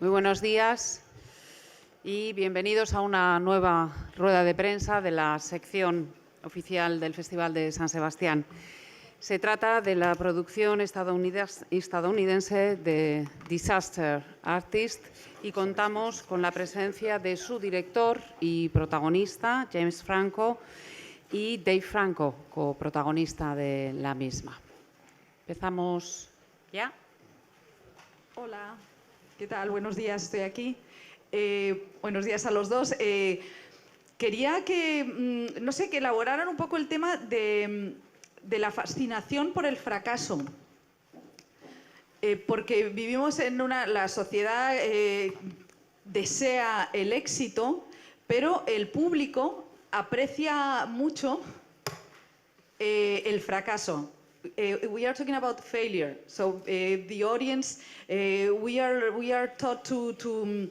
Muy buenos días y bienvenidos a una nueva rueda de prensa de la sección oficial del Festival de San Sebastián. Se trata de la producción estadounidense de Disaster Artist y contamos con la presencia de su director y protagonista, James Franco, y Dave Franco, coprotagonista de la misma. Empezamos ya. Hola, ¿qué tal? Buenos días, estoy aquí. Buenos días a los dos. Quería que, no sé, que elaboraran un poco el tema de la fascinación por el fracaso. Porque vivimos en la sociedad desea el éxito, pero el público aprecia mucho el fracaso. We are talking about failure. So the audience, we are taught to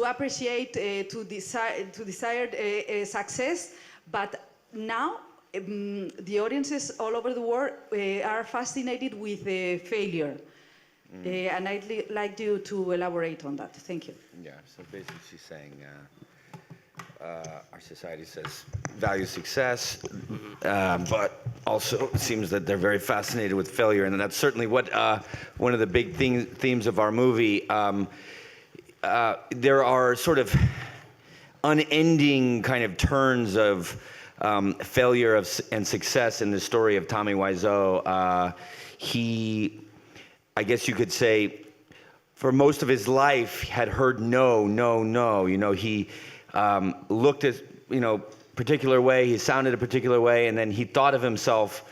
appreciate, to desire success, but now the audiences all over the world are fascinated with failure. And I'd like you to elaborate on that. Thank you. Yeah, so basically she's saying our society says value success, but also it seems that they're very fascinated with failure, and that's certainly what one of the big themes of our movie. There are sort of unending kind of turns of failure and success in the story of Tommy Wiseau. He, I guess you could say, for most of his life, had heard no, no, no. You know, he looked at, particular way, he sounded a particular way, and then he thought of himself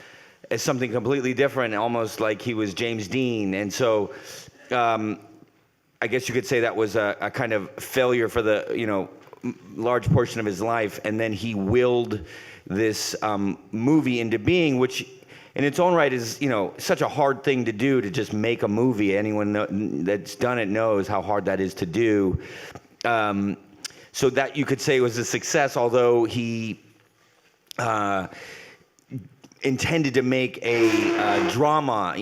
as something completely different, almost like he was James Dean. And so I guess you could say that was a kind of failure for the, large portion of his life. And then he willed this movie into being, which in its own right is, such a hard thing to do, to just make a movie. Anyone that's done it knows how hard that is to do. So that you could say was a success, although he intended to make a drama.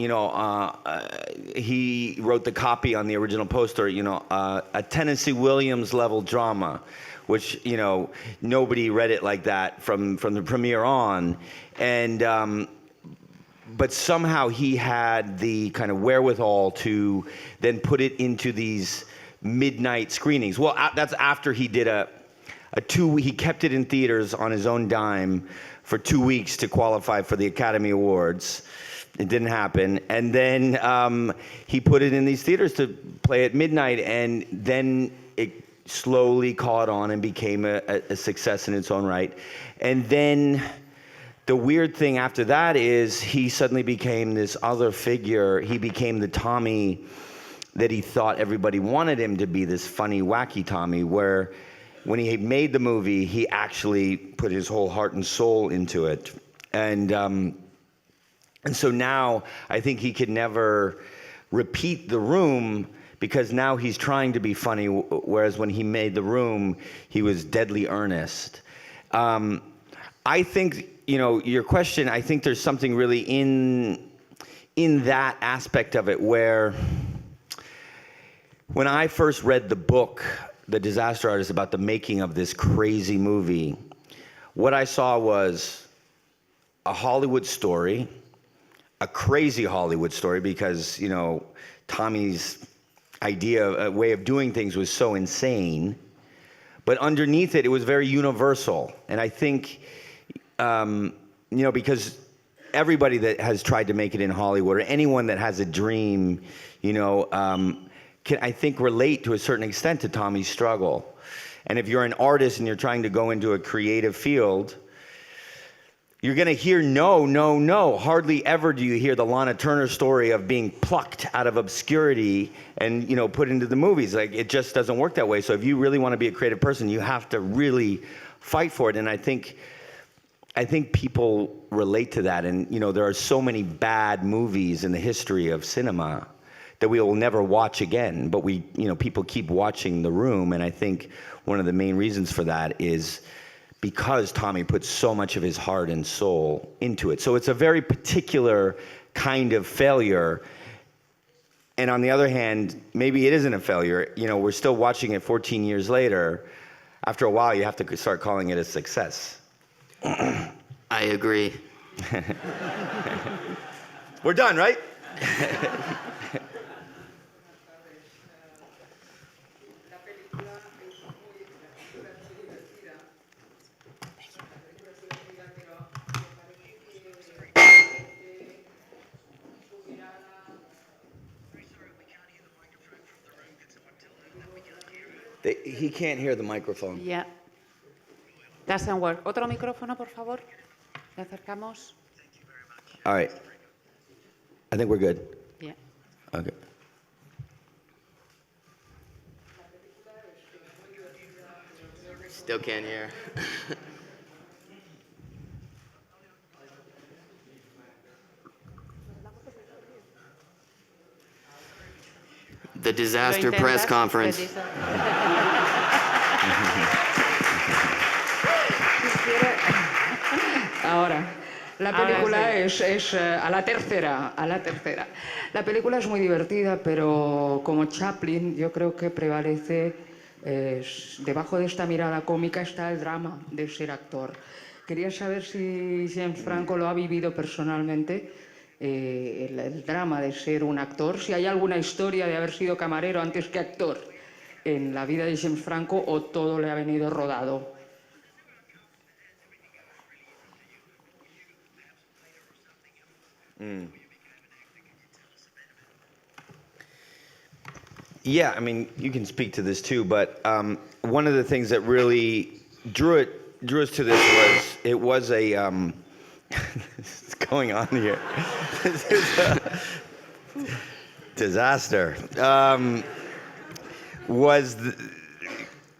He wrote the copy on the original poster, a Tennessee Williams level drama, which, nobody read it like that from the premiere on. And but somehow he had the kind of wherewithal to then put it into these midnight screenings. Well, that's after he did he kept it in theaters on his own dime for 2 weeks to qualify for the Academy Awards. It didn't happen. And then he put it in these theaters to play at midnight, and then it slowly caught on and became a success in its own right. And then the weird thing after that is he suddenly became this other figure. He became the Tommy that he thought everybody wanted him to be, this funny, wacky Tommy, where when he made the movie, he actually put his whole heart and soul into it. And so now I think he could never repeat The Room, because now he's trying to be funny, whereas when he made The Room, he was deadly earnest. I think, your question, I think there's something really in that aspect of it, where when I first read the book, The Disaster Artist, about the making of this crazy movie, what I saw was a Hollywood story, a crazy Hollywood story, because, Tommy's way of doing things was so insane. But underneath it, it was very universal. And I think, because everybody that has tried to make it in Hollywood, or anyone that has a dream, can, I think, relate to a certain extent to Tommy's struggle. And if you're an artist and you're trying to go into a creative field, you're going to hear no, no, no. Hardly ever do you hear the Lana Turner story of being plucked out of obscurity and, put into the movies. Like, it just doesn't work that way. So if you really want to be a creative person, you have to really fight for it. And I think people relate to that. And, there are so many bad movies in the history of cinema that we will never watch again, but people keep watching The Room, and I think one of the main reasons for that is because Tommy put so much of his heart and soul into it. So it's a very particular kind of failure, and on the other hand, maybe it isn't a failure. You know, we're still watching it 14 years later. After a while, you have to start calling it a success. I agree. We're done, right? He can't hear the microphone. Yeah. Doesn't work. Otro micrófono, por favor. Le acercamos. All right. I think we're good. Yeah. Okay. Still can't hear. The disaster ¿Lo press intentas? conference. Ahora, la Ahora película sí. es a la tercera. La película es muy divertida, pero como Chaplin, yo creo que prevalece, debajo de esta mirada cómica está el drama de ser actor. Quería saber si James Franco lo ha vivido personalmente, el drama de ser un actor, si hay alguna historia de haber sido camarero antes que actor en la vida de James Franco o todo le ha venido rodado. Yeah, I mean, you can speak to this too, but one of the things that really drew us to this was a what's going on here? This is a disaster.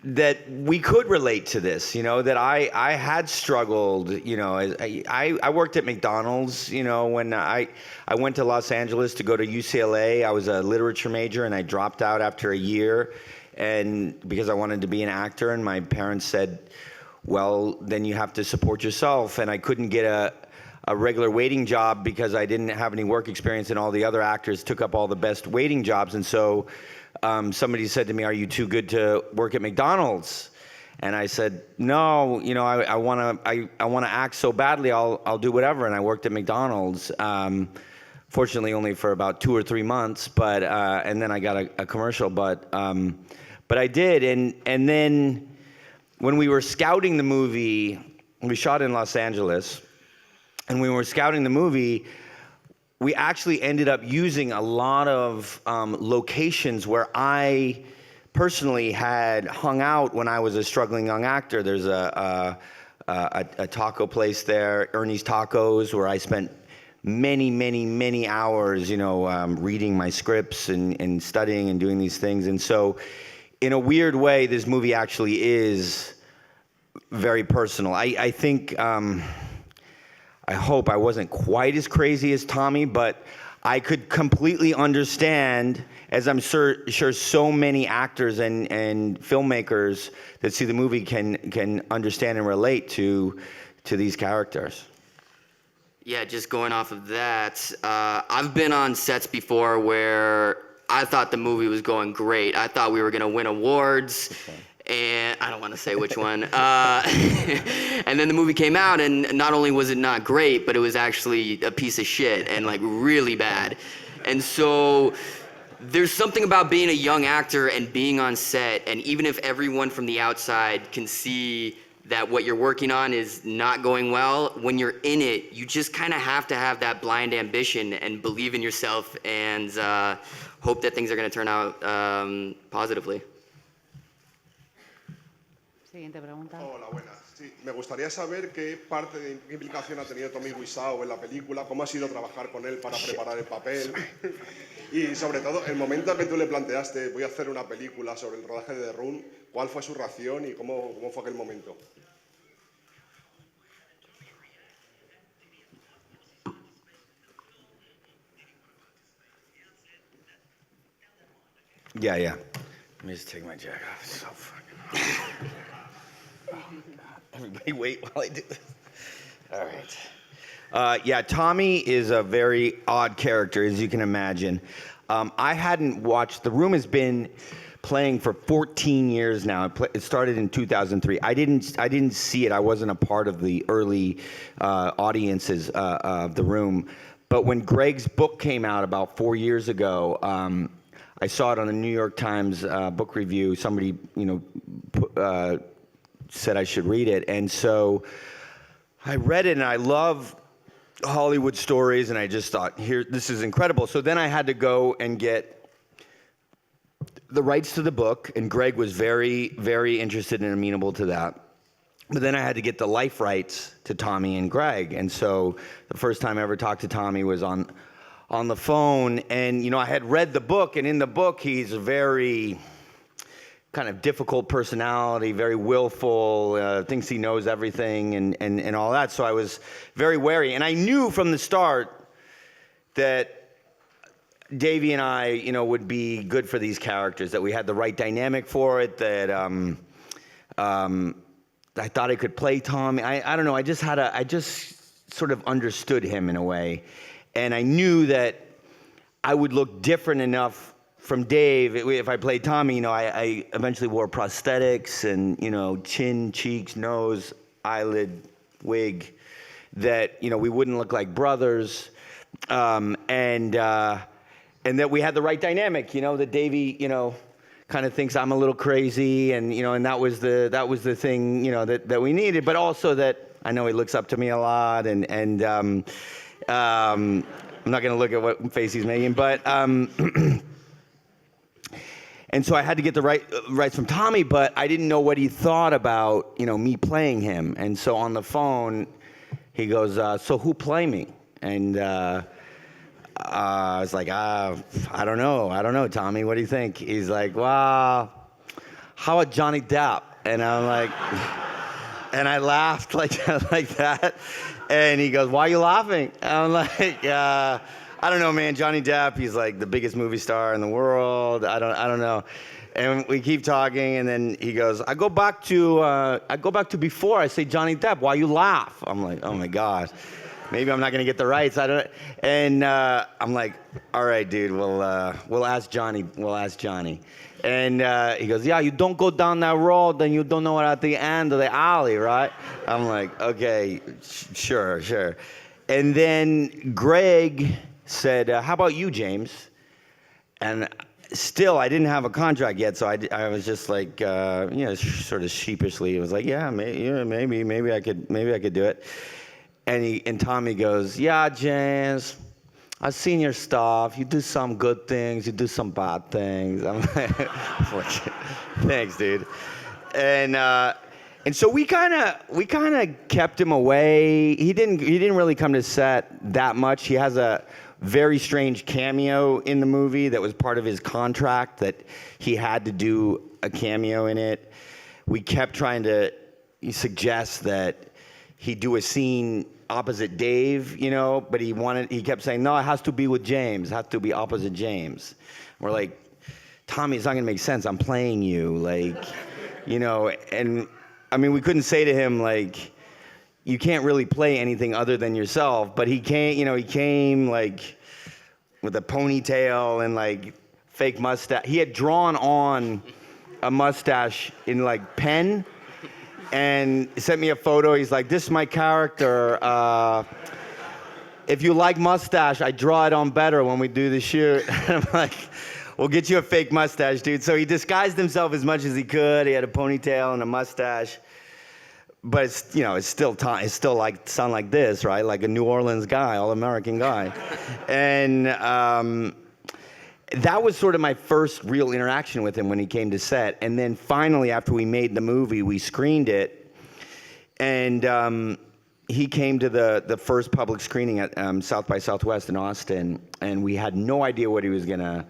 That we could relate to this, you know, that I had struggled, you know, I worked at McDonald's, you know, when I went to Los Angeles to go to UCLA. I was a literature major and I dropped out after a year, and because I wanted to be an actor, and my parents said, well, then you have to support yourself, and I couldn't get a regular waiting job because I didn't have any work experience, and all the other actors took up all the best waiting jobs, and so somebody said to me, are you too good to work at McDonald's? And I said, no, you know, I want to act so badly, I'll do whatever. And I worked at McDonald's, fortunately only for about 2 or 3 months, but and then I got a commercial, but I did. And then when we were scouting the movie, we shot in Los Angeles, and when we were scouting the movie, we actually ended up using a lot of locations where I personally had hung out when I was a struggling young actor. There's a taco place there, Ernie's Tacos, where I spent many hours, you know, reading my scripts and studying and doing these things. And so, in a weird way, this movie actually is very personal. I think. I hope I wasn't quite as crazy as Tommy, but I could completely understand, as I'm sure so many actors and filmmakers that see the movie can understand and relate to these characters. Yeah, just going off of that, I've been on sets before where I thought the movie was going great. I thought we were going to win awards. Okay. And I don't want to say which one. And then the movie came out, and not only was it not great, but it was actually a piece of shit and like really bad. And so there's something about being a young actor and being on set, and even if everyone from the outside can see that what you're working on is not going well, when you're in it, you just kind of have to have that blind ambition and believe in yourself and hope that things are going to turn out positively. Siguiente pregunta. Hola, buenas. Sí, me gustaría saber qué qué implicación ha tenido Tommy Wiseau en la película, cómo ha sido trabajar con él para preparar el papel y, sobre todo, el momento que tú le planteaste, voy a hacer una película sobre el rodaje de The Room, ¿cuál fue su reacción y cómo fue aquel momento? Yeah. Let me just take my jacket off. It's so fucking. Oh, God. Everybody wait while I do this. All right. Yeah, Tommy is a very odd character, as you can imagine. I hadn't watched. The Room has been playing for 14 years now. It started in 2003. I didn't see it. I wasn't a part of the early audiences of The Room. But when Greg's book came out about 4 years ago, I saw it on the New York Times book review. Somebody, said I should read it, and so I read it, and I love Hollywood stories, and I just thought, this is incredible. So then I had to go and get the rights to the book, and Greg was very, very interested and amenable to that. But then I had to get the life rights to Tommy and Greg, and so the first time I ever talked to Tommy was on the phone, and I had read the book, and in the book he's a very kind of difficult personality, very willful, thinks he knows everything and all that. So I was very wary. And I knew from the start that Davey and I, would be good for these characters, that we had the right dynamic for it, that I thought I could play Tommy. I don't know, I just sort of understood him in a way. And I knew that I would look different enough from Dave. If I played Tommy, I eventually wore prosthetics and, chin, cheeks, nose, eyelid, wig, that, we wouldn't look like brothers. And that we had the right dynamic, that Davey, kind of thinks I'm a little crazy, and, and that was the thing, that we needed, but also that I know he looks up to me a lot, and I'm not going to look at what face he's making, but, and so I had to get the rights from Tommy, but I didn't know what he thought about, me playing him. And so on the phone, he goes, so who play me? And I was like, I don't know, Tommy, what do you think? He's like, well, how about Johnny Depp? And I'm like, and I laughed like that. And he goes, why are you laughing? And I'm like, I don't know, man. Johnny Depp, he's like the biggest movie star in the world. I don't know. And we keep talking, and then he goes, I go back to before I say Johnny Depp. Why you laugh? I'm like, oh my God, maybe I'm not gonna get the rights. And I'm like, all right, dude. We'll ask Johnny. And he goes, yeah, you don't go down that road, then you don't know what at the end of the alley, right? I'm like, okay, sure. And then Greg said, how about you, James? And still, I didn't have a contract yet, so I was just like, sort of sheepishly, it was like, yeah, maybe I could do it. And Tommy goes, yeah, James, I've seen your stuff. You do some good things, you do some bad things. I'm like, thanks, dude. And so we kind of kept him away. He didn't really come to set that much. He has a very strange cameo in the movie that was part of his contract, that he had to do a cameo in it. We kept trying to suggest that he do a scene opposite Dave, but he kept saying, no, it has to be with James. It has to be opposite James. We're like, Tommy, it's not gonna make sense. I'm playing you, like, and I mean, we couldn't say to him, like, you can't really play anything other than yourself, but he came like with a ponytail and like fake mustache. He had drawn on a mustache in like pen and sent me a photo. He's like, this is my character. If you like mustache, I draw it on better when we do the shoot. And I'm like, we'll get you a fake mustache, dude. So he disguised himself as much as he could. He had a ponytail and a mustache. But it's still like sound like this, right? Like a New Orleans guy, all-American guy. And that was sort of my first real interaction with him when he came to set. And then finally, after we made the movie, we screened it. And he came to the first public screening at South by Southwest in Austin. And we had no idea what he was going to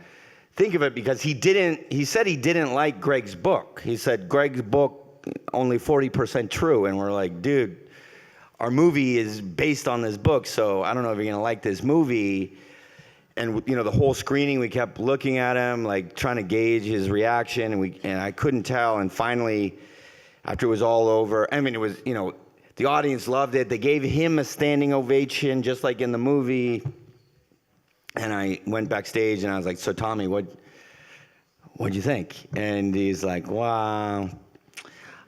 think of it, because he said he didn't like Greg's book. He said, Greg's book, only 40% true. And we're like, dude, our movie is based on this book, so I don't know if you're gonna like this movie. And the whole screening, we kept looking at him, like trying to gauge his reaction, and I couldn't tell. And finally, after it was all over, I mean, it was, the audience loved it. They gave him a standing ovation, just like in the movie. And I went backstage and I was like, so Tommy, what'd you think? And he's like, wow.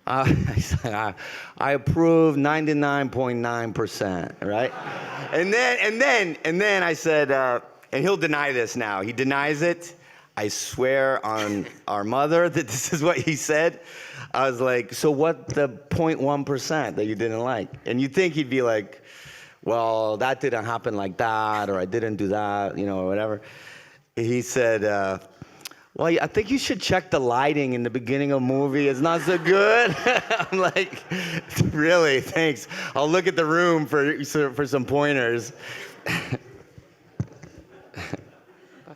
I approve 99.9%, right? And then I said, and he'll deny this now. He denies it. I swear on our mother that this is what he said. I was like, so what the 0.1% that you didn't like? And you'd think he'd be like, well, that didn't happen like that, or I didn't do that, or whatever. He said, well, I think you should check the lighting in the beginning of the movie. It's not so good. I'm like, really? Thanks. I'll look at the room for some pointers.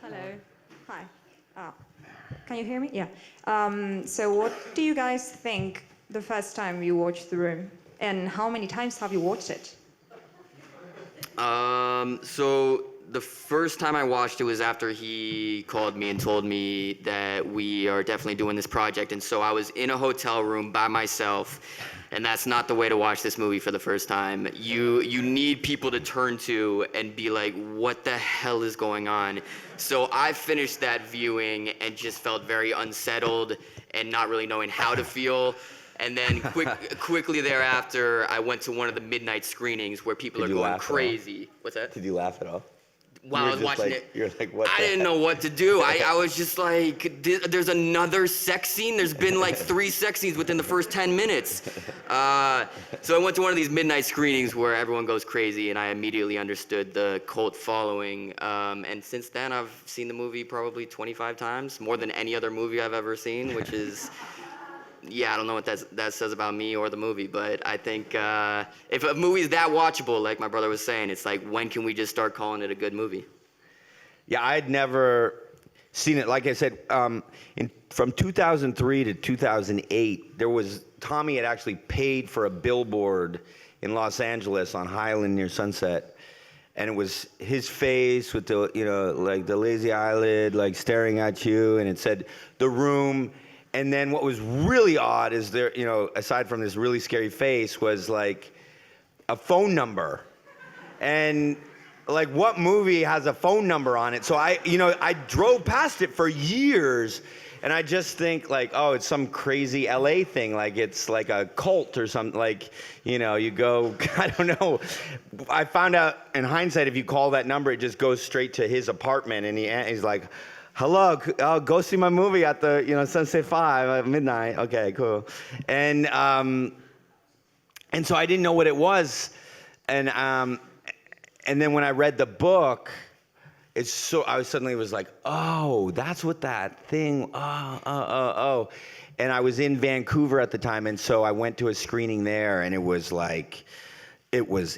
Hello. Hi. Can you hear me? Yeah. So what do you guys think the first time you watched The Room? And how many times have you watched it? So the first time I watched it was after he called me and told me that we are definitely doing this project. And so I was in a hotel room by myself, and that's not the way to watch this movie for the first time. You need people to turn to and be like, what the hell is going on? So I finished that viewing and just felt very unsettled and not really knowing how to feel. And then quickly thereafter, I went to one of the midnight screenings where people are going crazy. What's that? Did you laugh at all? While I was watching it, you're like, what? I didn't know what to do. I was just like, there's another sex scene? There's been like 3 sex scenes within the first 10 minutes. So I went to one of these midnight screenings where everyone goes crazy, and I immediately understood the cult following. And since then, I've seen the movie probably 25 times, more than any other movie I've ever seen, which is... Yeah, I don't know what that says about me or the movie, but I think if a movie's that watchable, like my brother was saying, it's like, when can we just start calling it a good movie? Yeah, I'd never seen it. Like I said, from 2003 to 2008, Tommy had actually paid for a billboard in Los Angeles on Highland near Sunset. And it was his face with the, like the lazy eyelid, like staring at you, and it said, The Room. And then what was really odd is there, aside from this really scary face, was like a phone number. And like, what movie has a phone number on it? So I drove past it for years, and I just think like, oh, it's some crazy LA thing. Like it's like a cult or something. Like, you go, I don't know. I found out in hindsight, if you call that number, it just goes straight to his apartment, and he's like, hello, I'll go see my movie at the, Sunset 5 at midnight. Okay, cool. And so I didn't know what it was. And then when I read the book, I suddenly was like, oh, that's what that thing, oh. And I was in Vancouver at the time, and so I went to a screening there, and it was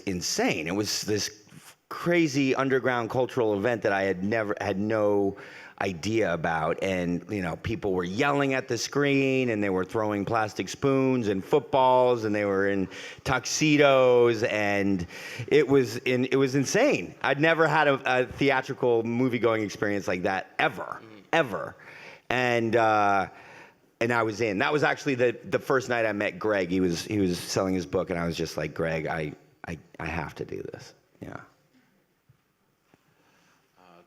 insane. It was this crazy underground cultural event that I had no idea about, and people were yelling at the screen, and they were throwing plastic spoons and footballs, and they were in tuxedos, and it was insane. I'd never had a theatrical movie-going experience like that ever. And I was in. That was actually the first night I met Greg. He was selling his book, and I was just like, Greg, I have to do this. Yeah.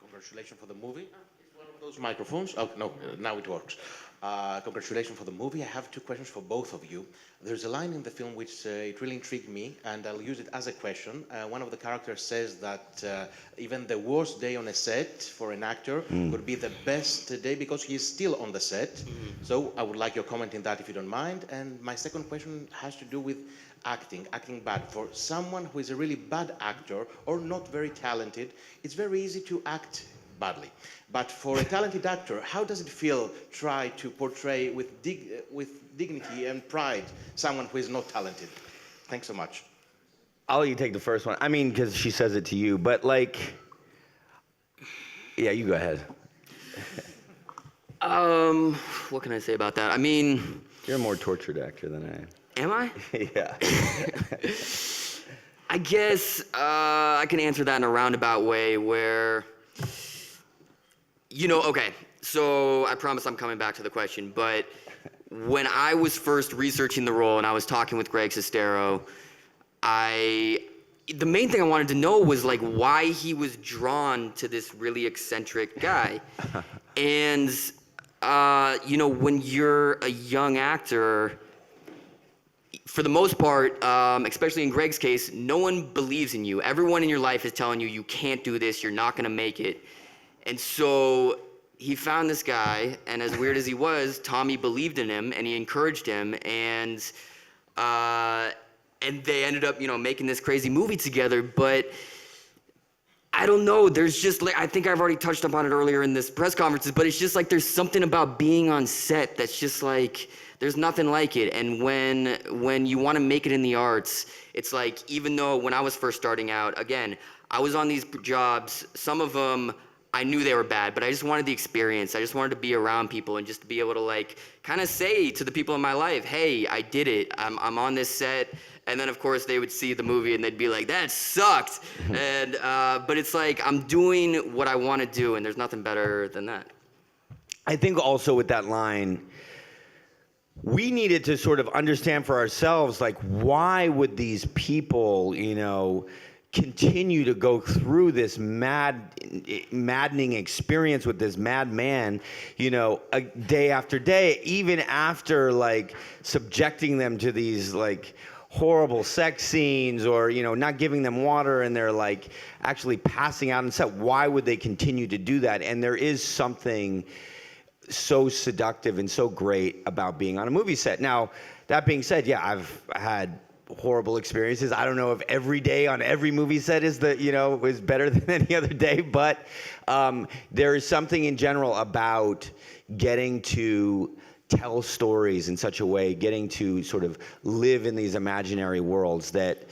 Congratulations for the movie. Those microphones. Oh, no, now it works. Congratulations for the movie. I have 2 questions for both of you. There's a line in the film which it really intrigued me, and I'll use it as a question. One of the characters says that even the worst day on a set for an actor would be the best day because he is still on the set. So I would like your comment in that, if you don't mind. And my second question has to do with acting bad. For someone who is a really bad actor or not very talented, it's very easy to act badly. But for a talented actor, how does it feel try to portray with dignity and pride someone who is not talented? Thanks so much. I'll let you take the first one. I mean, because she says it to you, but like, yeah, you go ahead. What can I say about that? I mean... You're a more tortured actor than I am. Am I? Yeah. I guess I can answer that in a roundabout way where... okay, so I promise I'm coming back to the question, but when I was first researching the role and I was talking with Greg Sestero, the main thing I wanted to know was like why he was drawn to this really eccentric guy. And you know, when you're a young actor, for the most part, especially in Greg's case, no one believes in you. Everyone in your life is telling you you can't do this, you're not gonna make it. And so he found this guy, and as weird as he was, Tommy believed in him and he encouraged him, and they ended up, you know, making this crazy movie together. But I don't know, there's just like, I think I've already touched upon it earlier in this press conferences, but it's just like there's something about being on set that's just like, there's nothing like it. And when you want to make it in the arts, it's like, even though when I was first starting out, again, I was on these jobs, some of them I knew they were bad, but I just wanted the experience. I just wanted to be around people and just to be able to like kind of say to the people in my life, hey, I did it, I'm on this set. And then of course they would see the movie and they'd be like, that sucked. And but it's like, I'm doing what I want to do, and there's nothing better than that. I think also with that line, we needed to sort of understand for ourselves, like, why would these people, you know, continue to go through this maddening experience with this madman, you know, day after day, even after like subjecting them to these like horrible sex scenes, or, you know, not giving them water and they're like actually passing out on set. Why would they continue to do that? And there is something so seductive and so great about being on a movie set. Now, that being said, yeah, I've had horrible experiences. I don't know if every day on every movie set is better than any other day, but there is something in general about getting to tell stories in such a way, getting to sort of live in these imaginary worlds, that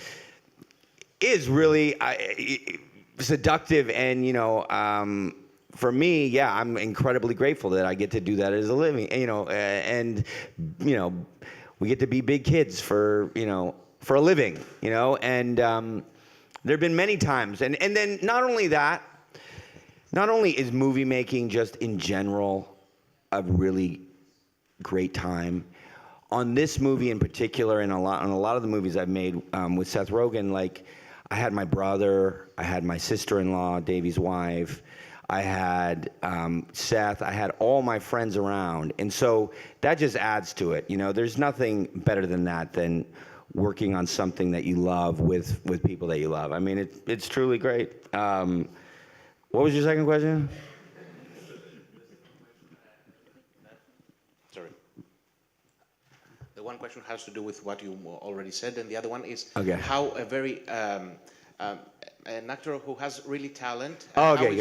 is really seductive. And, you know, for me, yeah, I'm incredibly grateful that I get to do that as a living, you know, and, you know, we get to be big kids for a living, you know, and there have been many times. And then not only that, not only is movie making just in general a really great time, on this movie in particular, and on a lot of the movies I've made with Seth Rogen, like, I had my brother, I had my sister-in-law, Davey's wife, I had Seth, I had all my friends around. And so that just adds to it. You know, there's nothing better than that, than working on something that you love with people that you love. I mean, it's truly great. What was your second question? Sorry. The one question has to do with what you already said, and the other one is how a very an actor who has really talent. Sorry.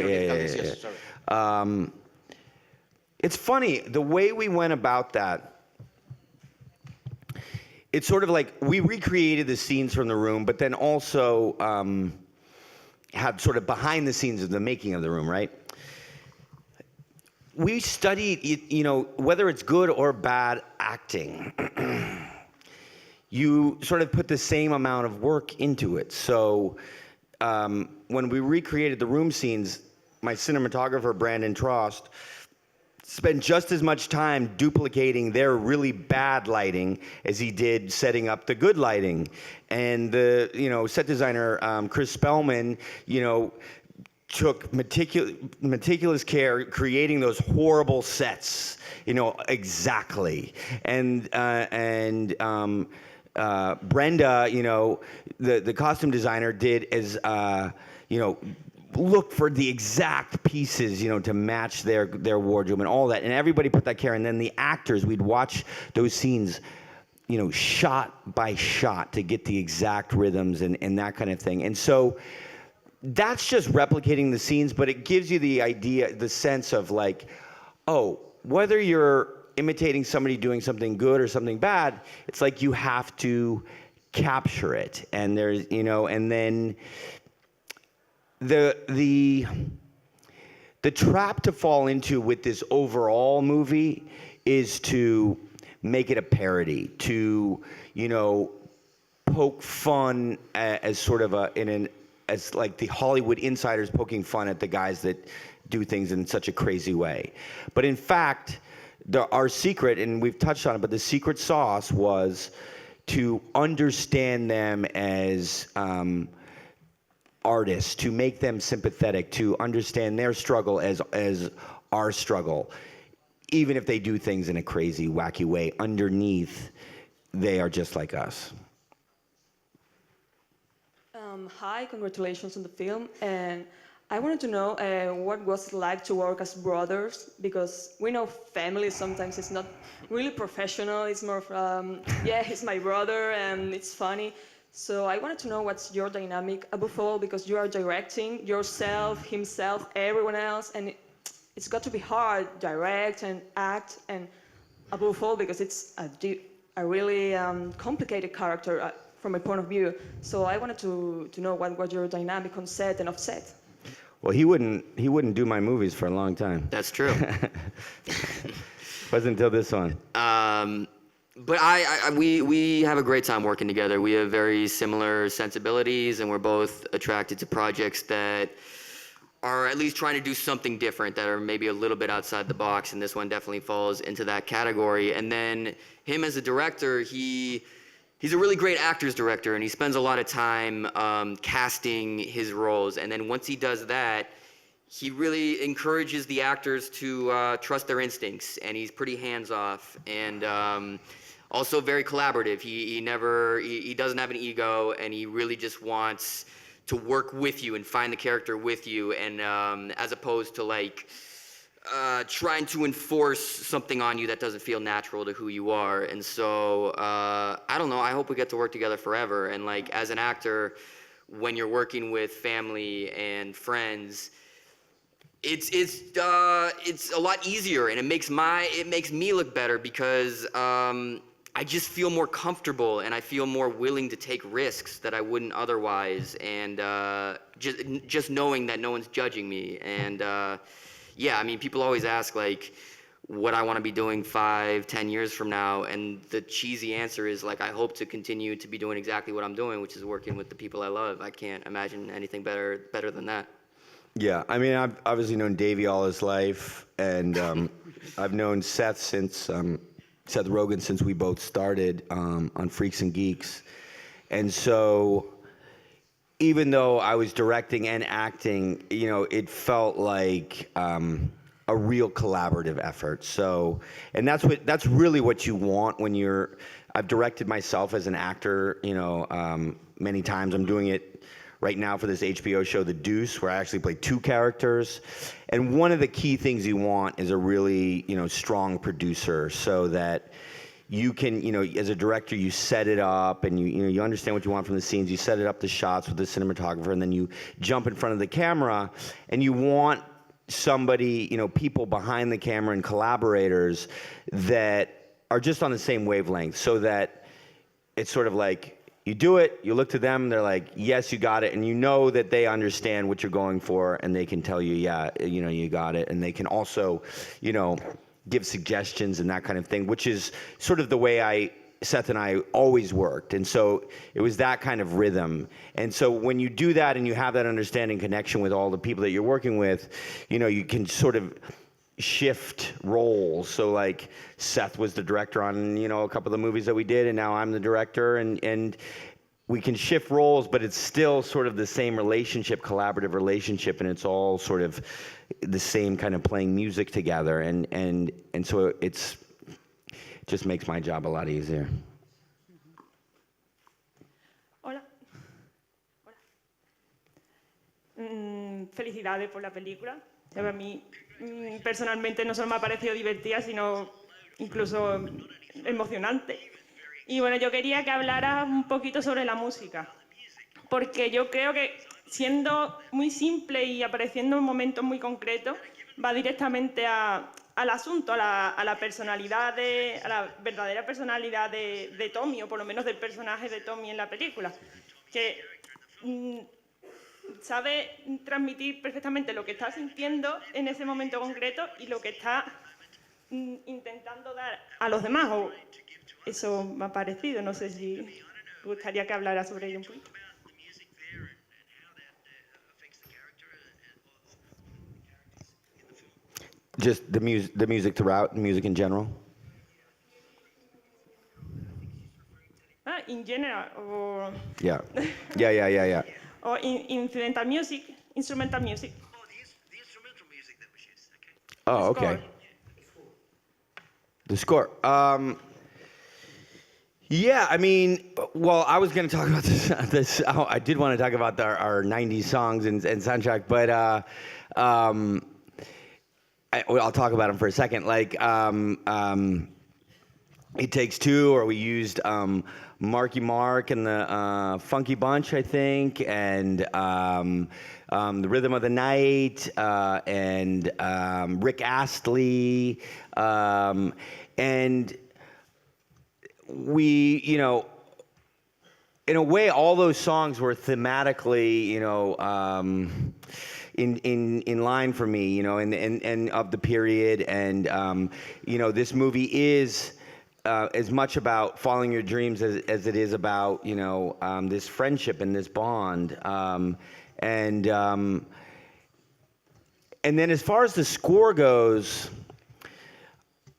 It's funny the way we went about that. It's sort of like we recreated the scenes from The Room, but then also had sort of behind the scenes of the making of The Room, right? We studied, you know, whether it's good or bad acting, you sort of put the same amount of work into it. So when we recreated The Room scenes, my cinematographer, Brandon Trost, spent just as much time duplicating their really bad lighting as he did setting up the good lighting. And the, you know, set designer, Chris Spellman, you know, took meticulous care creating those horrible sets, you know, exactly. And Brenda, you know, the costume designer, did as, you know, look for the exact pieces, you know, to match their wardrobe and all that. And everybody put that care. And then the actors, we'd watch those scenes, you know, shot by shot to get the exact rhythms and that kind of thing. And so that's just replicating the scenes, but it gives you the idea, the sense of like, oh, whether you're imitating somebody doing something good or something bad, it's like you have to capture it. And there's, you know, and then the trap to fall into with this overall movie is to make it a parody, to, you know, poke fun as sort of as like the Hollywood insiders poking fun at the guys that do things in such a crazy way. But in fact, our secret, and we've touched on it, but the secret sauce was to understand them as artists, to make them sympathetic, to understand their struggle as our struggle. Even if they do things in a crazy, wacky way, underneath, they are just like us. Hi, congratulations on the film. And I wanted to know what was it like to work as brothers, because we know family sometimes is not really professional. It's more of, yeah, he's my brother and it's funny. So I wanted to know what's your dynamic above all, because you are directing yourself, himself, everyone else, and it's got to be hard, direct and act, and above all, because it's a really complicated character from my point of view. So I wanted to know what was your dynamic on set and off set. Well, he wouldn't do my movies for a long time. That's true. Wasn't until this one. But we have a great time working together. We have very similar sensibilities, and we're both attracted to projects that are at least trying to do something different, that are maybe a little bit outside the box, and this one definitely falls into that category. And then him as a director, he's a really great actor's director, and he spends a lot of time casting his roles. And then once he does that, he really encourages the actors to trust their instincts, and he's pretty hands-off and also very collaborative. He doesn't have an ego, and he really just wants to work with you and find the character with you, and as opposed to like trying to enforce something on you that doesn't feel natural to who you are. And so I don't know, I hope we get to work together forever. And like as an actor, when you're working with family and friends, it's a lot easier, and it makes me look better, because I just feel more comfortable, and I feel more willing to take risks that I wouldn't otherwise, and just knowing that no one's judging me. And yeah, I mean, people always ask like what I want to be doing 5-10 years from now, and the cheesy answer is like, I hope to continue to be doing exactly what I'm doing, which is working with the people I love. I can't imagine anything better than that. Yeah, I mean, I've obviously known Davey all his life, and I've known Seth Rogen since we both started on Freaks and Geeks. And so even though I was directing and acting, you know, it felt like a real collaborative effort. So, and that's really what you want when I've directed myself as an actor, you know, many times. I'm doing it right now for this HBO show, The Deuce, where I actually play 2 characters. And one of the key things you want is a really, you know, strong producer, so that you can, you know, as a director, you set it up, and you understand what you want from the scenes. You set it up, the shots with the cinematographer, and then you jump in front of the camera, and you want somebody, you know, people behind the camera and collaborators that are just on the same wavelength, so that it's sort of like, you do it, you look to them, they're like, yes, you got it, and you know that they understand what you're going for, and they can tell you, yeah, you know, you got it, and they can also, you know, give suggestions and that kind of thing, which is sort of the way Seth and I always worked. And so it was that kind of rhythm. And so when you do that and you have that understanding connection with all the people that you're working with, you know, you can sort of shift roles. So like Seth was the director on, you know, a couple of the movies that we did, and now I'm the director, and we can shift roles, but it's still sort of the same relationship, collaborative relationship, and it's all sort of the same kind of playing music together, and so it just makes my job a lot easier. Hola. Felicidades por la película. A mí personalmente no solo me ha parecido divertida, sino incluso emocionante. Y bueno, yo quería que hablara un poquito sobre la música, porque yo creo que siendo muy simple y apareciendo en momentos muy concretos, va directamente al asunto, a la personalidad, a la verdadera personalidad de Tommy, o por lo menos del personaje de Tommy en la película, que sabe transmitir perfectamente lo que está sintiendo en ese momento concreto y lo que está intentando dar a los demás. O eso me ha parecido, no sé si me gustaría que hablara sobre ello un poquito. Just the music throughout, music in general? In general, or... Yeah. or incidental music, instrumental music. Oh, Score. okay. The score. Yeah, I mean, well, I was going to talk about this. I did want to talk about our 90s songs and soundtrack, but I'll talk about them for a second. Like, It Takes Two, or we used Marky Mark and the Funky Bunch, I think, and The Rhythm of the Night, and Rick Astley, and we, in a way, all those songs were thematically, in line for me, and of the period, and this movie is as much about following your dreams as it is about, this friendship and this bond, and then as far as the score goes,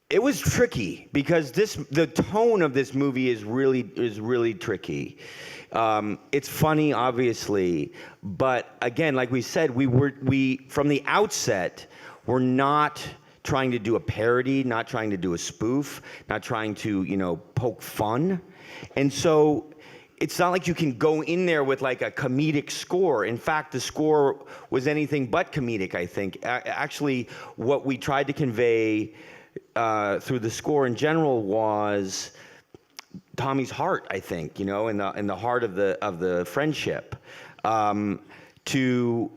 it was tricky because the tone of this movie is really tricky. It's funny, obviously, but again, like we said, we from the outset were not trying to do a parody, not trying to do a spoof, not trying to poke fun, and so it's not like you can go in there with like a comedic score. In fact, the score was anything but comedic, I think. Actually, what we tried to convey through the score in general was Tommy's heart, I think, in the heart of the friendship, to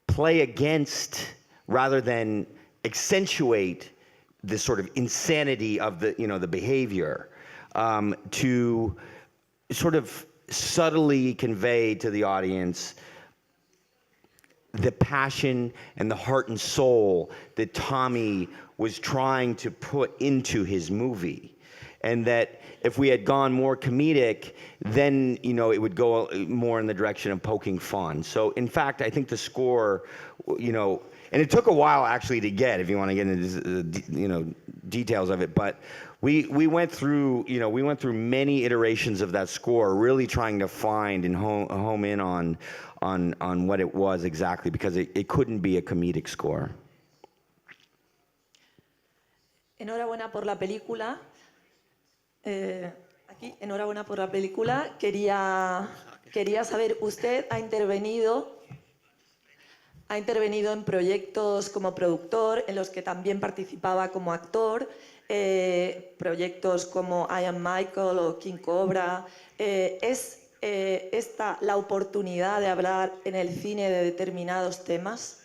play against rather than accentuate this sort of insanity of the behavior, to sort of subtly convey to the audience the passion and the heart and soul that Tommy was trying to put into his movie. And that if we had gone more comedic, then, it would go more in the direction of poking fun. So, in fact, I think the score, and it took a while actually to get, if you want to get into, details of it, but we went through, many iterations of that score, really trying to find and home in on what it was exactly, because it couldn't be a comedic score. Enhorabuena por la película. Aquí, enhorabuena por la película. Quería saber, usted ha intervenido en proyectos como productor, en los que también participaba como actor, proyectos como I Am Michael o King Cobra. ¿Es esta la oportunidad de hablar en el cine de determinados temas?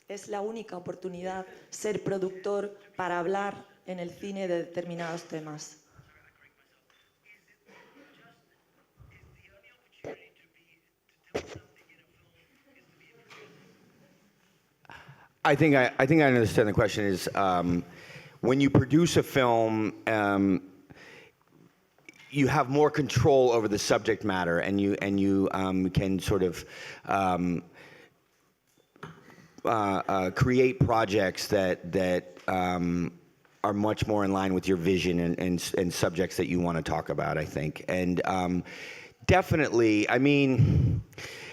¿Es la única oportunidad ser productor para hablar en el cine de determinados temas? I think I understand the question is, when you produce a film, you have more control over the subject matter, and you can sort of create projects that are much more in line with your vision and subjects that you want to talk about, I think. And definitely, I mean,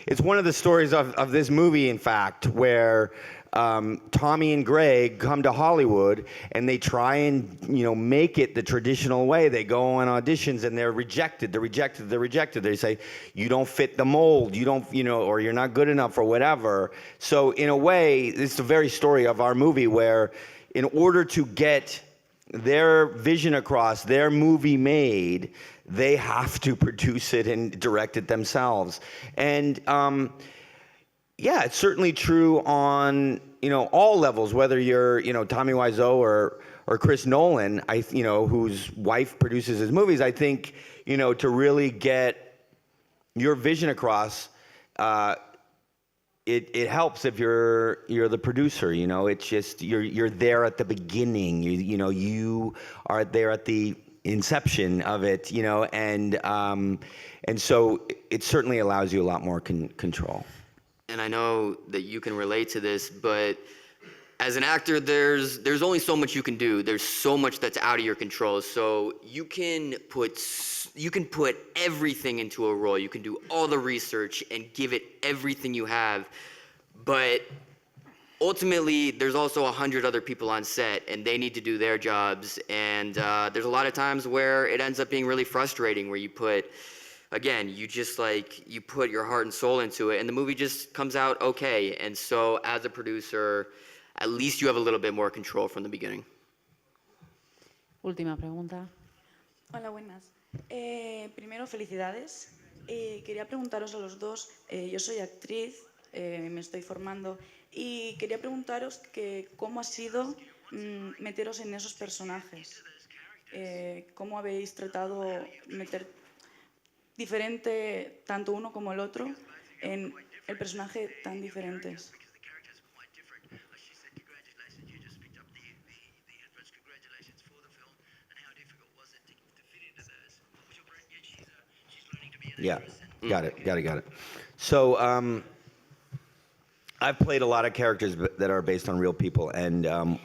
it's one of the stories of this movie, in fact, where Tommy and Greg come to Hollywood and they try and make it the traditional way. They go on auditions and they're rejected. They say, you don't fit the mold, you don't, or you're not good enough or whatever. So in a way, it's the very story of our movie, where in order to get their vision across, their movie made, they have to produce it and direct it themselves. And yeah, it's certainly true on all levels, whether you're Tommy Wiseau or Chris Nolan, whose wife produces his movies. I think to really get your vision across, it helps if you're the producer. It's just you're there at the beginning. You are there at the inception of it. And so it certainly allows you a lot more control. And I know that you can relate to this, but as an actor, there's only so much you can do. There's so much that's out of your control. So you can put everything into a role. You can do all the research and give it everything you have. But ultimately, there's also 100 other people on set, and they need to do their jobs. And there's a lot of times where it ends up being really frustrating, where you put your heart and soul into it, and the movie just comes out okay. And so, as a producer, at least you have a little bit more control from the beginning. Última pregunta. Hola, buenas. Primero, felicidades. Quería preguntaros a los dos, yo soy actriz, me estoy formando, y quería preguntaros que cómo ha sido meteros en esos personajes. ¿Cómo habéis tratado meter diferente, tanto uno como el otro, en el personaje tan diferentes? Yeah, got it. So I've played a lot of characters that are based on real people, and I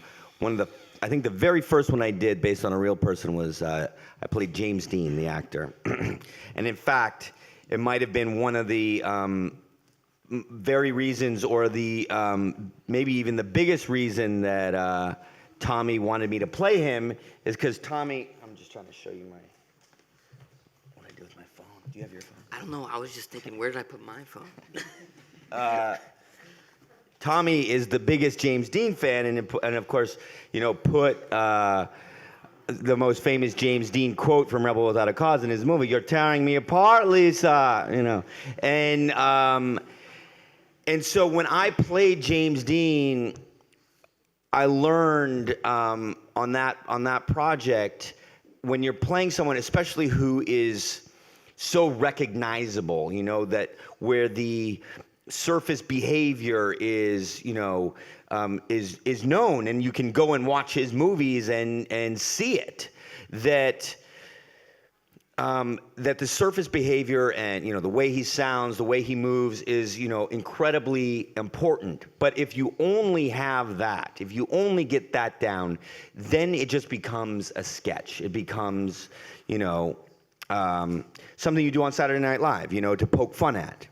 think the very first one I did based on a real person was I played James Dean, the actor. And in fact, it might have been one of the very reasons, or the maybe even the biggest reason that Tommy wanted me to play him, is because Tommy, I'm just trying to show you what I do with my phone. Do you have your phone? I don't know. I was just thinking, where did I put my phone? Tommy is the biggest James Dean fan, and of course, put the most famous James Dean quote from Rebel Without a Cause in his movie, "You're tearing me apart, Lisa," and so when I played James Dean, I learned on that project, when you're playing someone, especially who is so recognizable, that where the surface behavior is known, and you can go and watch his movies and see it, that the surface behavior and the way he sounds, the way he moves is incredibly important. But if you only have that, if you only get that down, then it just becomes a sketch. It becomes something you do on Saturday Night Live, to poke fun at.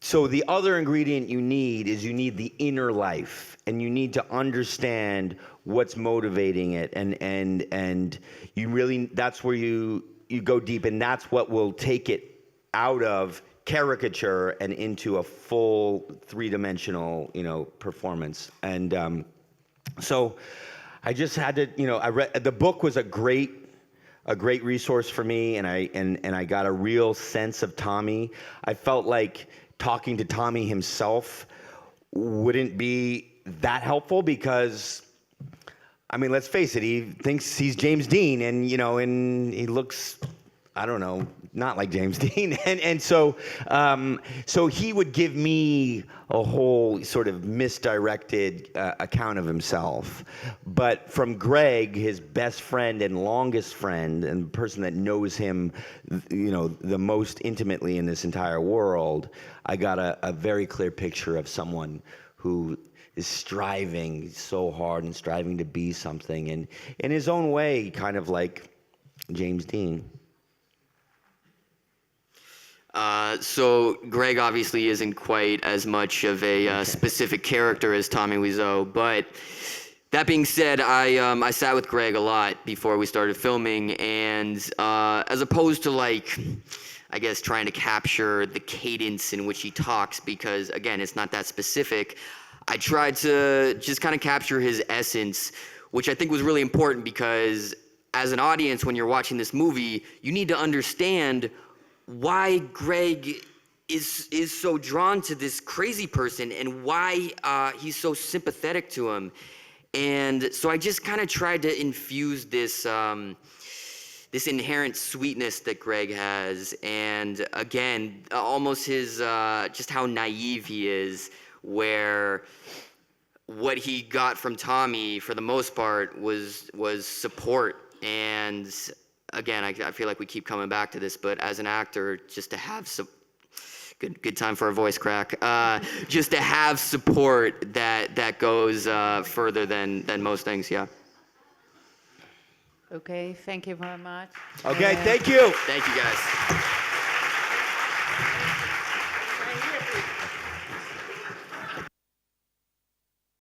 So the other ingredient you need the inner life, and you need to understand what's motivating it, and you really, that's where you go deep, and that's what will take it out of caricature and into a full three-dimensional performance. And so I just had to, I read, the book was a great resource for me, and I got a real sense of Tommy. I felt like talking to Tommy himself wouldn't be that helpful, because let's face it, he thinks he's James Dean, and he looks, I don't know, not like James Dean, and so he would give me a whole sort of misdirected account of himself. But from Greg, his best friend and longest friend, and the person that knows him the most intimately in this entire world, I got a very clear picture of someone who is striving so hard and striving to be something, and in his own way, kind of like James Dean. So Greg obviously isn't quite as much of a specific character as Tommy Wiseau, but that being said, I sat with Greg a lot before we started filming, and as opposed to I guess trying to capture the cadence in which he talks, because again, it's not that specific, I tried to just kind of capture his essence, which I think was really important, because as an audience, when you're watching this movie, you need to understand why Greg is so drawn to this crazy person, and why he's so sympathetic to him. And so I just kind of tried to infuse this this inherent sweetness that Greg has, and again, almost his just how naive he is, where what he got from Tommy for the most part was support. And again, I feel like we keep coming back to this, but as an actor, just to have good time for a voice crack. Just to have support that that goes further than most things. Yeah. Okay, thank you very much. Okay, thank you. Thank you guys.